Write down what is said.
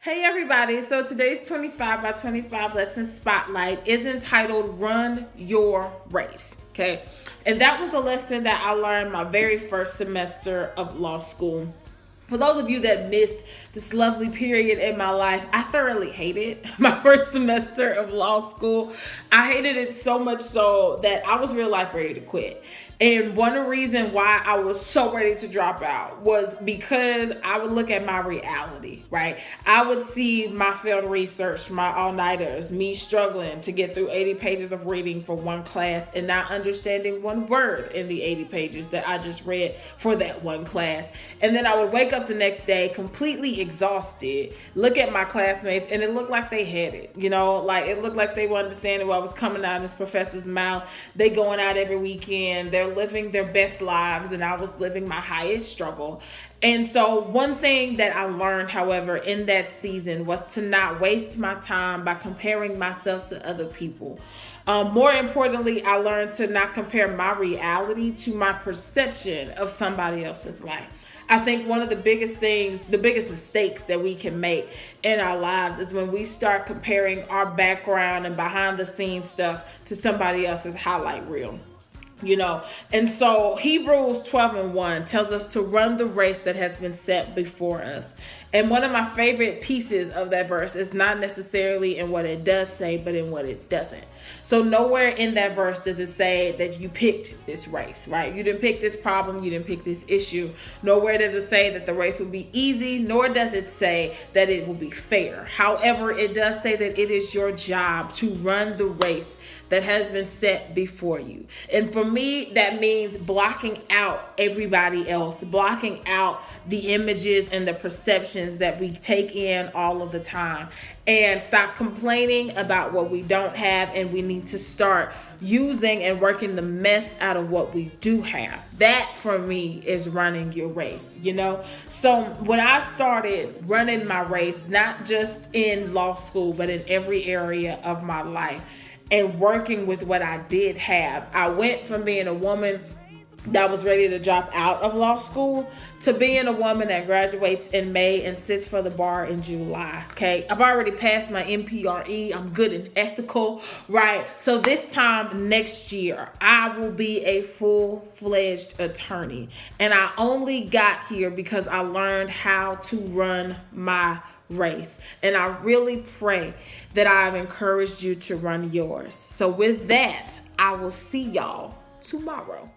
Hey everybody, so today's 25 by 25 lesson spotlight is entitled Run Your Race, okay? And that was a lesson that I learned my very first semester of law school. For those of you that missed this lovely period in my life, I thoroughly hated my first semester of law school. I hated it so much so that I was real life ready to quit. And one reason why I was so ready to drop out was because I would look at my reality, right? I would see my failed research, my all-nighters, me struggling to get through 80 pages of reading for one class and not understanding one word in the 80 pages that I just read for that one class. And then I would wake up the next day completely exhausted, look at my classmates, and it looked like they had it, like it looked like they were understanding what was coming out of this professor's mouth. They going out every weekend, they're living their best lives, and I was living my highest struggle. And so one thing that I learned, however, in that season was to not waste my time by comparing myself to other people. More importantly, I learned to not compare my reality to my perception of somebody else's life. I think one of the biggest mistakes that we can make in our lives is when we start comparing our background and behind the scenes stuff to somebody else's highlight reel. And so Hebrews 12:1 tells us to run the race that has been set before us. And one of my favorite pieces of that verse is not necessarily in what it does say, but in what it doesn't. So nowhere in that verse does it say that you picked this race, right? You didn't pick this problem, you didn't pick this issue. Nowhere does it say that the race will be easy, nor does it say that it will be fair. However, it does say that it is your job to run the race that has been set before you. And for me, that means blocking out everybody else, blocking out the images and the perceptions that we take in all of the time, and stop complaining about what we don't have. And we need to start using and working the mess out of what we do have. That for me is running your race, So when I started running my race, not just in law school, but in every area of my life, and working with what I did have, I went from being a woman that was ready to drop out of law school to being a woman that graduates in May and sits for the bar in July. Okay, I've already passed my India.Arie. I'm good and ethical, right? So this time next year, I will be a full-fledged attorney. And I only got here because I learned how to run my race. And I really pray that I've encouraged you to run yours. So with that, I will see y'all tomorrow.